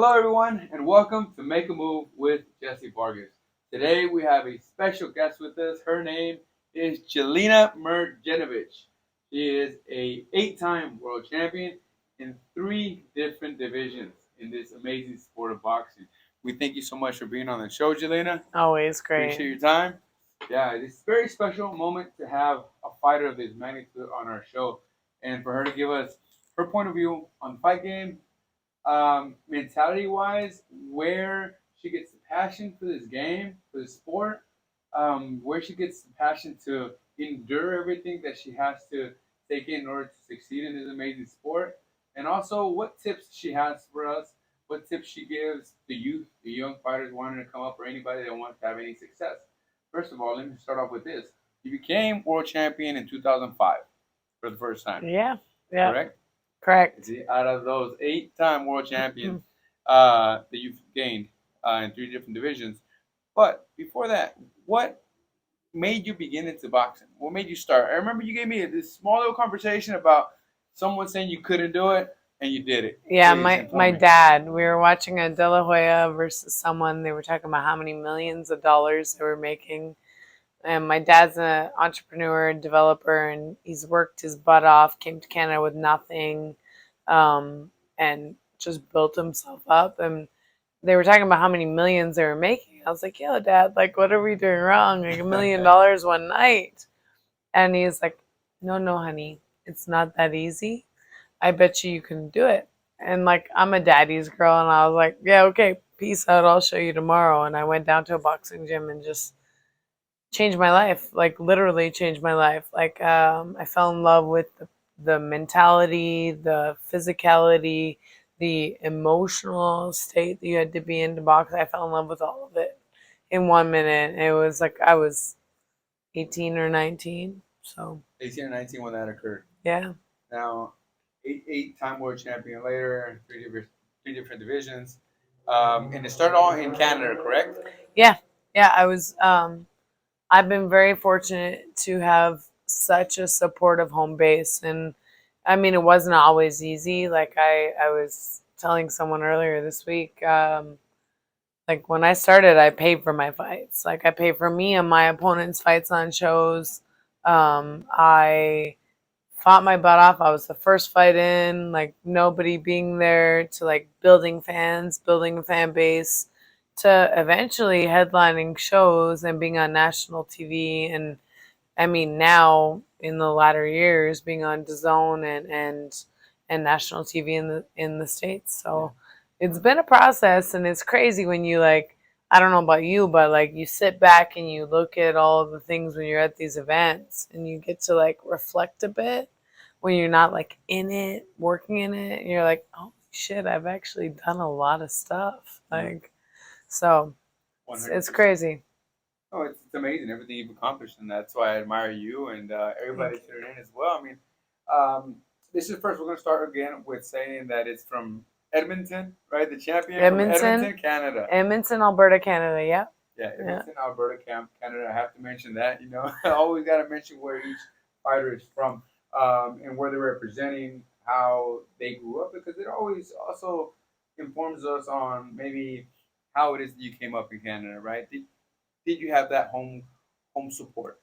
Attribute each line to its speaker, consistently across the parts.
Speaker 1: Hello, everyone, and welcome to Make a Move with Jesse Vargas. Today, we have a special guest with us. Her name is Jelena Mrdjenovich. She is a eight-time world champion in three different divisions in this amazing sport of boxing. We thank you so much for being on the show, Jelena.
Speaker 2: Always great.
Speaker 1: Appreciate your time. Yeah, it's a very special moment to have a fighter of this magnitude on our show, and for her to give us her point of view on the fight game, mentality wise, where she gets the passion for this game, for the sport, where she gets the passion to endure everything that she has to take in order to succeed in this amazing sport, and also what tips she has for us, what tips she gives the youth, the young fighters wanting to come up, or anybody that wants to have any success. First of all, let me start off with this. You became world champion in 2005 for the first time,
Speaker 2: Yeah, yeah,
Speaker 1: correct?
Speaker 2: correct.
Speaker 1: See, out of those eight-time world champions that you've gained in three different divisions. But before that, what made you begin into boxing? What made you start? I remember you gave me this small little conversation about someone saying you couldn't do it, and you did it.
Speaker 2: Yeah,
Speaker 1: Please
Speaker 2: my
Speaker 1: inform me.
Speaker 2: dad. We were watching a De La Hoya versus someone. They were talking about how many millions of dollars they were making. And my dad's an entrepreneur, developer, and he's worked his butt off. Came to Canada with nothing, and just built himself up. And they were talking about how many millions they were making. I was like, "Yo, Dad, like, what are we doing wrong? Like $1 million one night?" And he's like, "No, no, honey, it's not that easy. I bet you can do it." And like, I'm a daddy's girl, and I was like, "Yeah, okay, peace out. I'll show you tomorrow." And I went down to a boxing gym and just changed my life. Like, literally changed my life. Like, I fell in love with the mentality, the physicality, the emotional state that you had to be in to box. I fell in love with all of it in 1 minute. It was like I was 18 or 19. So
Speaker 1: 18 or 19 when that occurred.
Speaker 2: yeah.
Speaker 1: Now, eight-time world champion later, three different divisions, and it started all in Canada, correct?
Speaker 2: Yeah. Yeah. I've been very fortunate to have such a supportive home base. And I mean, it wasn't always easy. Like, I was telling someone earlier this week, like, when I started, I paid for my fights. Like, I paid for me and my opponent's fights on shows. I fought my butt off. I was the first fight in, like, nobody being there, to like building fans, building a fan base, to eventually headlining shows and being on national TV. And I mean, now in the latter years, being on DAZN and national TV in the States. So it's been a process, and it's crazy when you, like, I don't know about you, but like, you sit back and you look at all of the things when you're at these events, and you get to like reflect a bit when you're not like in it, working in it, and you're like, oh shit, I've actually done a lot of stuff. Like, so it's
Speaker 1: 100%.
Speaker 2: crazy.
Speaker 1: Oh, it's amazing everything you've accomplished, and that's why I admire you and everybody
Speaker 2: Thank
Speaker 1: tuning in as well. I mean, um, this is first. We're going to start again with saying that it's from Edmonton, right? The
Speaker 2: you.
Speaker 1: champion from
Speaker 2: Edmonton,
Speaker 1: Edmonton, Canada.
Speaker 2: Edmonton, Alberta, Canada. Yeah,
Speaker 1: Yeah,
Speaker 2: yeah.
Speaker 1: Edmonton, Alberta, Canada. I have to mention that. I always got to mention where each fighter is from, and where they're representing, how they grew up, because it always also informs us on maybe how it is that you came up in Canada, right? Did you have that home support?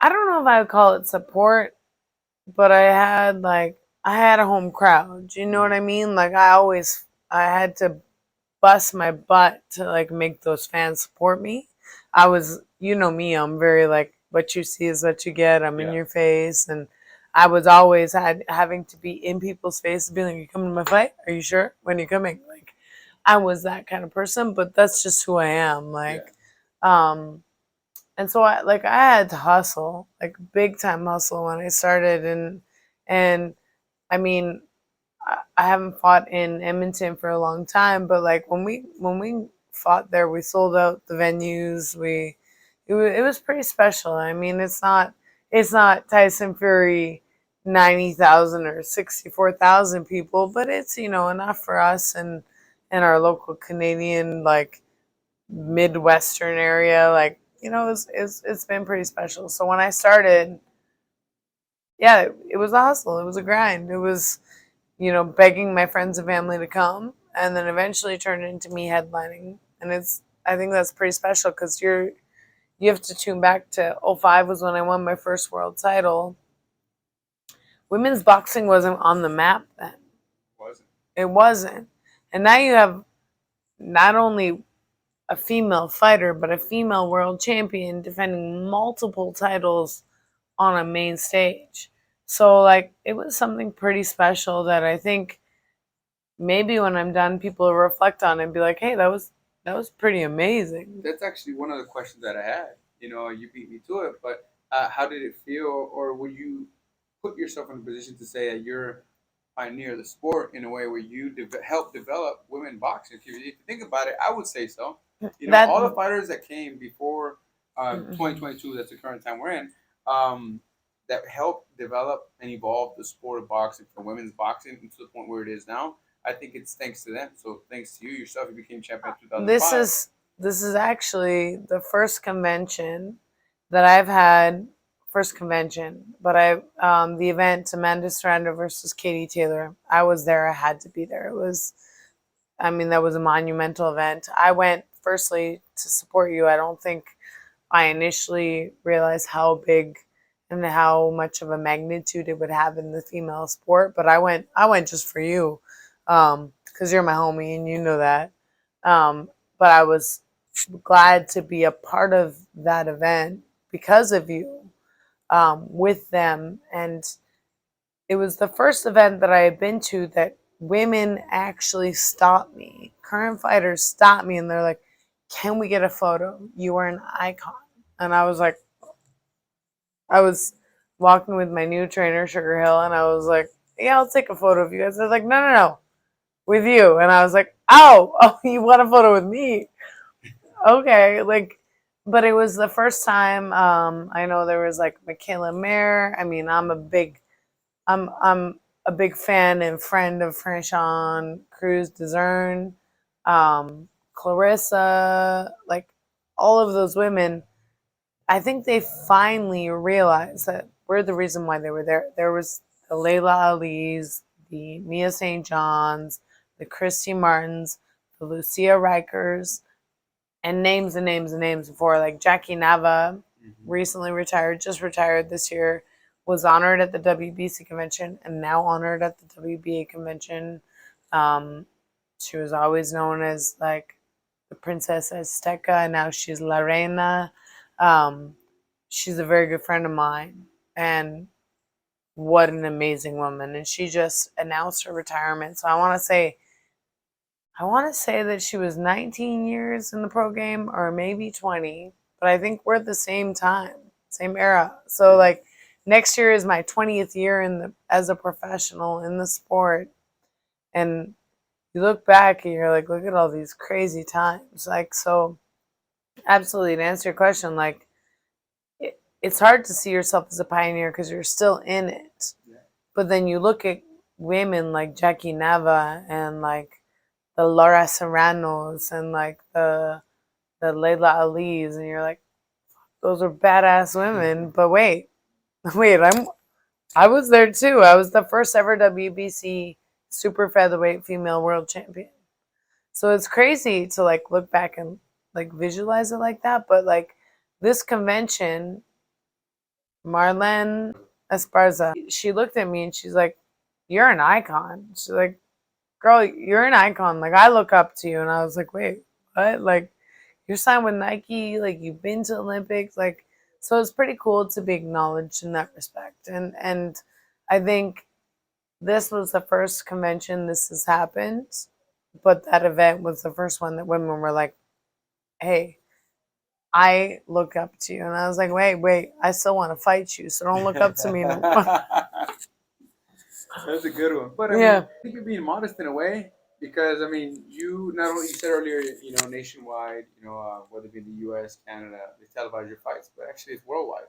Speaker 2: I don't know if I would call it support, but I had a home crowd. Do you know what I mean? Like, I had to bust my butt to like make those fans support me. I was, you know me, I'm very like, what you see is what you get. I'm in
Speaker 1: Yeah.
Speaker 2: your face, and I was always having to be in people's faces, being like, "You coming to my fight? Are you sure? When are you coming?" Like, I was that kind of person, but that's just who I am.
Speaker 1: Yeah.
Speaker 2: Like, um, and so I had to hustle, like big time hustle when I started. And I mean, I haven't fought in Edmonton for a long time, but like, when we fought there, we sold out the venues. It was pretty special. I mean, it's not Tyson Fury 90,000 or 64,000 people, but it's, enough for us and our local Canadian, like, Midwestern area. Like, it's been pretty special. So when I started, yeah, it was a hustle. It was a grind. begging my friends and family to come, and then eventually turned into me headlining. And I think that's pretty special because you have to tune back to '05 was when I won my first world title. Women's boxing wasn't on the map then.
Speaker 1: Wasn't.
Speaker 2: It wasn't. And now you have not only a female fighter, but a female world champion defending multiple titles on a main stage. So like it was something pretty special that I think maybe when I'm done, people will reflect on it and be like, "Hey, that was pretty amazing."
Speaker 1: That's actually one of the questions that I had. You beat me to it, but how did it feel, or would you put yourself in a position to say that you're pioneer the sport in a way where you help develop women boxing? If you think about it, I would say so.
Speaker 2: That
Speaker 1: All the fighters that came before
Speaker 2: Mhm.
Speaker 1: 2022, that's the current time we're in, um, that helped develop and evolve the sport of boxing from women's boxing to the point where it is now. I think it's thanks to them. So thanks to you yourself, you became champion in
Speaker 2: this
Speaker 1: 2005.
Speaker 2: is this is actually the first convention that I've had. First convention, but the event Amanda Serrano versus Katie Taylor. I was there. I had to be there. I mean, that was a monumental event. I went firstly to support you. I don't think I initially realized how big and how much of a magnitude it would have in the female sport, but I went just for you, because you're my homie and you know that. But I was glad to be a part of that event because of you, with them. And it was the first event that I had been to that women actually stopped me. Current fighters stopped me and they're like, "Can we get a photo? You are an icon." And I was like, I was walking with my new trainer, Sugar Hill, and I was like, "Yeah, I'll take a photo of you guys." They're like, "No, no, no, with you." And I was like, "Oh, you want a photo with me? Okay." Like, but it was the first time. I know there was like Michaela Mayer. I mean, I'm a big fan and friend of Franchon Cruz Dezern, Clarissa, like all of those women. I think they finally realized that we're the reason why they were there. There was the Layla Ali's, the Mia St. John's, the Christy Martins, the Lucia Rikers, and names and names and names before. Like Jackie Nava, recently retired, just retired this year, was honored at the WBC convention and now honored at the WBA convention. Um, she was always known as like the Princess Azteca, and now she's La Reina. Um, she's a very good friend of mine, and what an amazing woman! And she just announced her retirement. So I want to say that she was 19 years in the pro game, or maybe 20, but I think we're at the same time, same era. So like next year is my 20th year as a professional in the sport, and you look back and you're like, look at all these crazy times. Like, so absolutely, to answer your question, like it's hard to see yourself as a pioneer because you're still in it.
Speaker 1: Yeah.
Speaker 2: But then you look at women like Jackie Nava and like the Laura Serranos and like the Layla Ali's, and you're like, those are badass women. But wait, wait, I was there too. I was the first ever WBC super featherweight female world champion. So it's crazy to like look back and like visualize it like that. But like this convention, Marlene Esparza, she looked at me and she's like, "You're an icon." She's like, "Girl, you're an icon. Like I look up to you." And I was like, "Wait, what?" Like you're signed with Nike, like you've been to Olympics, like so it's pretty cool to be acknowledged in that respect. And I think this was the first convention this has happened, but that event was the first one that women were like, "Hey, I look up to you." And I was like, wait, I still want to fight you, so don't look up to me no more.
Speaker 1: That's a good one. But I mean,
Speaker 2: Yeah.
Speaker 1: I think you're being modest in a way because I mean, you not only you said earlier, nationwide, whether it be in the U.S., Canada, they televise your fights, but actually it's worldwide.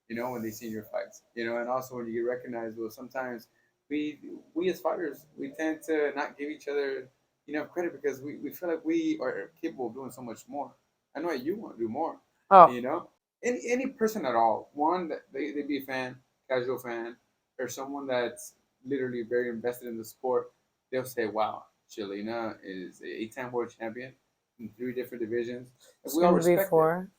Speaker 1: When they see your fights, and also when you get recognized. Well, sometimes we we as fighters we tend to not give each other enough credit because we feel like we are capable of doing so much more. I know you want to do more.
Speaker 2: Oh,
Speaker 1: You know, any person at all, one that they be a fan, casual fan, or someone that's literally very invested in the sport, they'll say, "Wow, Jelena is a 8-time world champion in 3 different divisions." And we all
Speaker 2: Soon to be
Speaker 1: respect it.
Speaker 2: 4.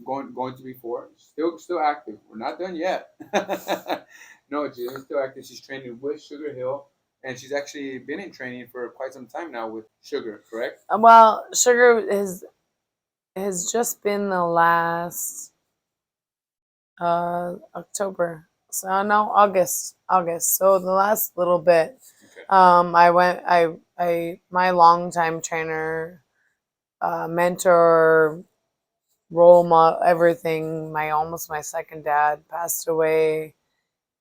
Speaker 1: Going to be 4, still active. We're not done yet. No, Jalena's still active. She's training with Sugar Hill, and she's actually been in training for quite some time now with Sugar. Correct?
Speaker 2: Well, Sugar has just been the last October. So no, August. August. So the last little bit.
Speaker 1: Okay.
Speaker 2: I my longtime trainer, mentor, role model, everything. My second dad passed away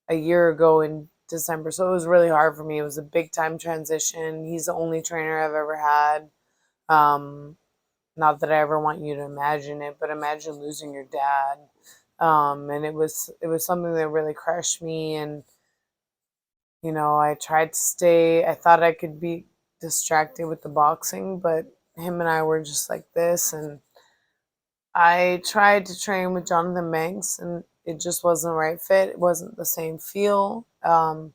Speaker 2: a year ago in December, so it was really hard for me. It was a big time transition. He's the only trainer I've ever had. Um, Not that I ever want you to imagine it, but imagine losing your dad. And it was something that really crushed me. And I tried to stay. I thought I could be distracted with the boxing, but him and I were just like this. And I tried to train with Jonathan Banks, and it just wasn't the right fit. It wasn't the same feel. I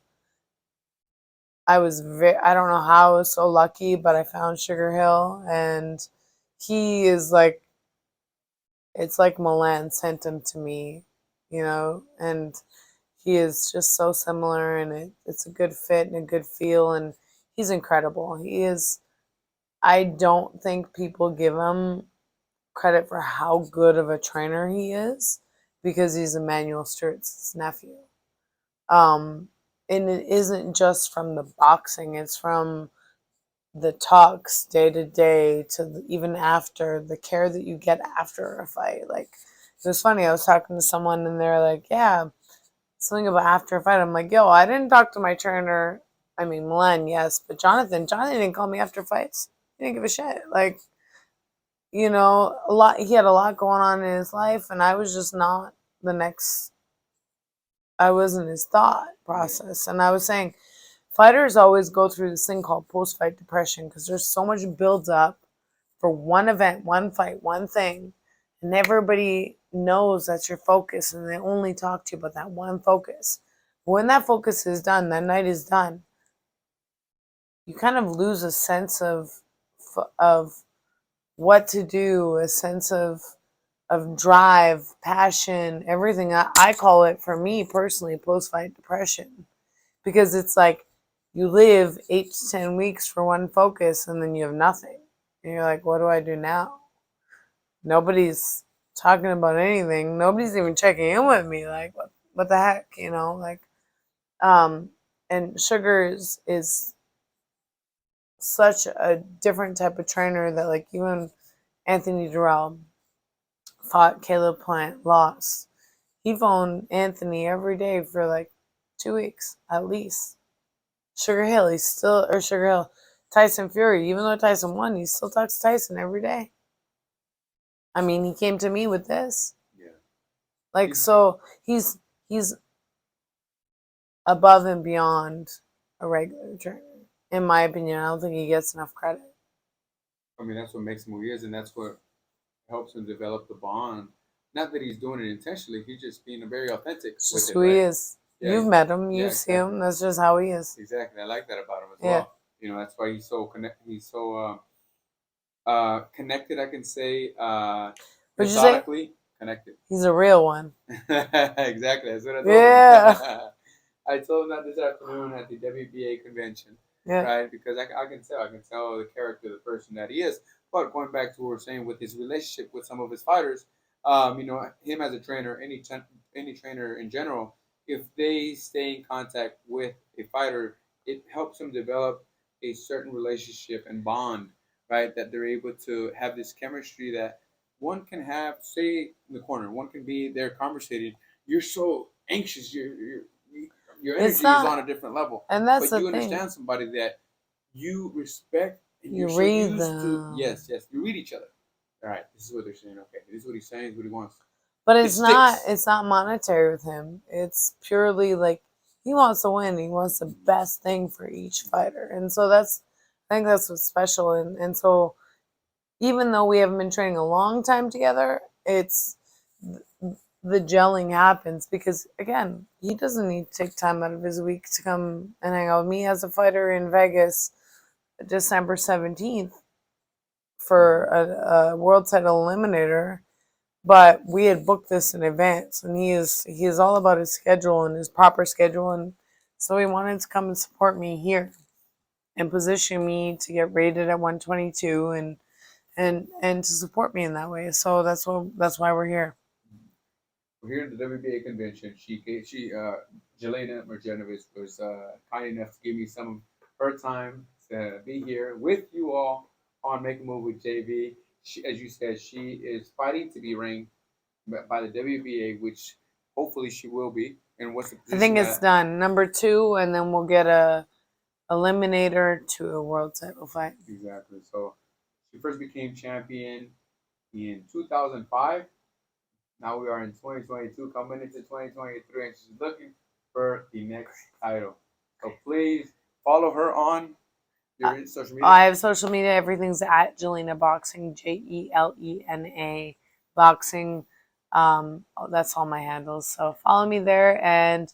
Speaker 2: don't know how I was so lucky, but I found Sugar Hill, and he is like, it's like Milan sent him to me, and he is just so similar, and it's a good fit and a good feel, and he's incredible. He is. I don't think people give him credit for how good of a trainer he is because he's Emmanuel Stewart's nephew. And it isn't just from the boxing; it's from the talks day to day to even after, the care that you get after a fight. Like, it was funny. I was talking to someone and they're like, "Yeah, something about after a fight." I'm like, "Yo, I didn't talk to my trainer. I mean, Milan, yes, but Jonathan didn't call me after fights. He didn't give a shit. Like, a lot. He had a lot going on in his life, and I was just not the next. I wasn't his thought process, and I was saying." Fighters always go through this thing called post-fight depression because there's so much build up for one event, one fight, one thing, and everybody knows that's your focus, and they only talk to you about that one focus. But when that focus is done, that night is done, you kind of lose a sense of what to do, a sense of drive, passion, everything. I call it, for me personally, post-fight depression, because it's like you live 8 to 10 weeks for one focus and then you have nothing. And you're like, what do I do now? Nobody's talking about anything. Nobody's even checking in with me. Like, what the heck, Like, um, and Sugar is such a different type of trainer that, like, even Anthony Durrell fought Caleb Plant, lost. He phoned Anthony every day for like 2 weeks at least. Sugar Hill, Tyson Fury, even though Tyson won, he still talks to Tyson every day. I mean, he came to me with this.
Speaker 1: Yeah.
Speaker 2: Like, so he's above and beyond a regular trainer. In my opinion, I don't think he gets enough credit.
Speaker 1: I mean, that's what makes him who he is, and that's what helps him develop the bond. Not that he's doing it intentionally; he's just being very authentic
Speaker 2: It's
Speaker 1: with
Speaker 2: just
Speaker 1: it,
Speaker 2: who he
Speaker 1: right?
Speaker 2: is.
Speaker 1: Yeah,
Speaker 2: You've met him,
Speaker 1: yeah,
Speaker 2: you see
Speaker 1: exactly,
Speaker 2: him. That's just how he is.
Speaker 1: exactly. I like that about him as
Speaker 2: Yeah.
Speaker 1: well. That's why he's so connect. He's so connected. I can say
Speaker 2: What'd you say?
Speaker 1: methodically connected.
Speaker 2: He's a real one.
Speaker 1: Exactly. That's what I told
Speaker 2: Yeah.
Speaker 1: him. I told him that this afternoon at the WBA convention,
Speaker 2: Yeah.
Speaker 1: right? Because I can tell the character, the person that he is. But going back to what we're saying with his relationship with some of his fighters, him as a trainer, any trainer in general, if they stay in contact with a fighter, it helps them develop a certain relationship and bond, right? That they're able to have this chemistry that one can have, say, in the corner, one can be there conversating. You're so anxious, your energy is on a different level.
Speaker 2: And that's
Speaker 1: but
Speaker 2: the
Speaker 1: you
Speaker 2: thing.
Speaker 1: understand somebody that you respect and
Speaker 2: You
Speaker 1: you're so
Speaker 2: read
Speaker 1: used to.
Speaker 2: them.
Speaker 1: Yes, you read each other. All right, this is what they're saying. Okay, this is what he's saying. This is what he wants.
Speaker 2: But
Speaker 1: It
Speaker 2: it's not
Speaker 1: sticks.
Speaker 2: it's not monetary with him. It's purely like he wants to win. He wants the best thing for each fighter. And so I think that's what's special. And so even though we haven't been training a long time together, it's the gelling happens because again, he doesn't need to take time out of his week to come and hang out with me as a fighter in Vegas December 17th for a world title eliminator. But we had booked this in advance, and he is all about his schedule and his proper schedule, and so he wanted to come and support me here and position me to get rated at 122 and to support me in that way. So that's why we're here.
Speaker 1: We're here at the WBA convention. Jelena Mrdjenovich was kind enough to give me some of her time to be here with you all on Make a Move with JV. As you said, she is fighting to be ranked by the WBA, which hopefully she will be. And what's the
Speaker 2: I
Speaker 1: position
Speaker 2: think it's done. Number 2, and then we'll get a eliminator to a world title fight.
Speaker 1: Exactly. So she first became champion in 2005. Now we are in 2022, coming into 2023, and she's looking for the next title. So please follow her on your social media.
Speaker 2: I have social media. Everything's at Jelena Boxing, Jelena Boxing. That's all my handles. So follow me there and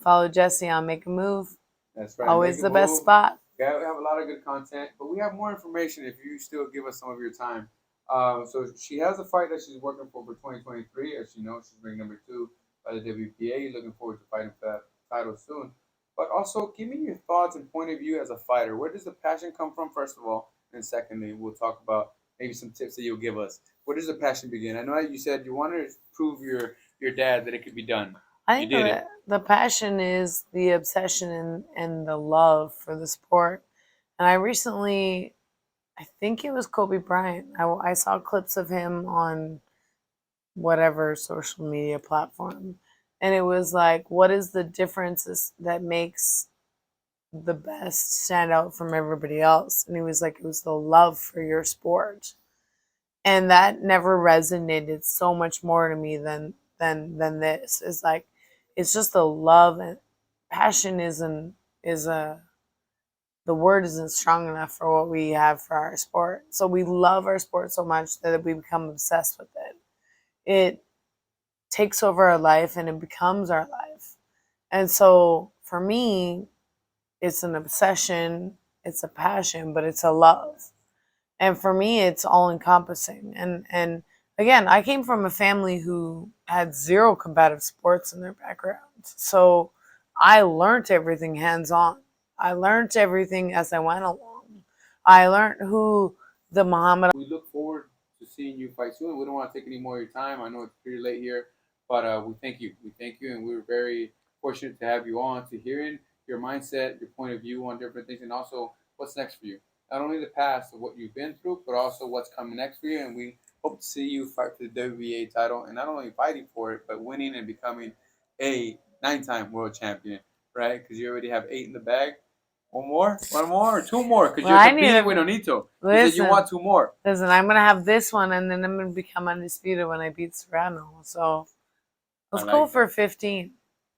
Speaker 2: follow Jesse on Make a Move.
Speaker 1: That's right.
Speaker 2: Always the best spot.
Speaker 1: Yeah, we have a lot of good content, but we have more information if you still give us some of your time. So she has a fight that she's working for 2023. As you know, she's ranked number 2 by the WPA. Looking forward to fighting for that title soon. But also, give me your thoughts and point of view as a fighter. Where does the passion come from, first of all? And secondly, we'll talk about maybe some tips that you'll give us. Where does the passion begin? I know you said you wanted to prove your dad that it could be done.
Speaker 2: I think the passion is the obsession and the love for the sport. And I recently, I think it was Kobe Bryant. I saw clips of him on whatever social media platform. And it was like, what is the difference that makes the best stand out from everybody else? And he was like, it was the love for your sport. And that never resonated so much more to me than this. It's like, it's just the love, and passion the word isn't strong enough for what we have for our sport. So we love our sport so much that we become obsessed with it. It takes over our life and it becomes our life. And so for me, it's an obsession, it's a passion, but it's a love. And for me, it's all encompassing. And again, I came from a family who had 0 combative sports in their background. So I learned everything hands on. I learned everything as I went along. I learned who the Muhammad.
Speaker 1: We look forward to seeing you fight soon. We don't want to take any more of your time. I know it's pretty late here, but we thank you. We thank you, and we're very fortunate to have you on to hearing your mindset, your point of view on different things, and also what's next for you. Not only the past of what you've been through, but also what's coming next for you. And we hope to see you fight for the WBA title, and not only fighting for it, but winning and becoming a 9-time world champion, right? Because you already have 8 in the bag. One more, or 2 more, because you're competing with Nonito. You said you want 2 more.
Speaker 2: Listen, I'm gonna have this one, and then I'm gonna become undisputed when I beat Serrano. So let's go for 15.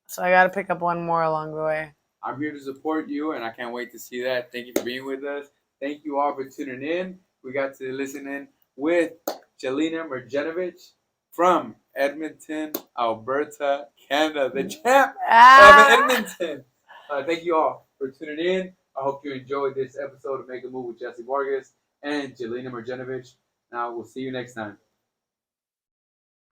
Speaker 2: So I got to pick up 1 more along the way.
Speaker 1: I'm here to support you, and I can't wait to see that. Thank you for being with us. Thank you all for tuning in. We got to listen in with Jelena Mrdjenovich from Edmonton, Alberta, Canada, the champ of Edmonton. Thank you all for tuning in. I hope you enjoyed this episode of Make a Move with Jesse Vargas and Jelena Mrdjenovich. Now, we'll see you next time.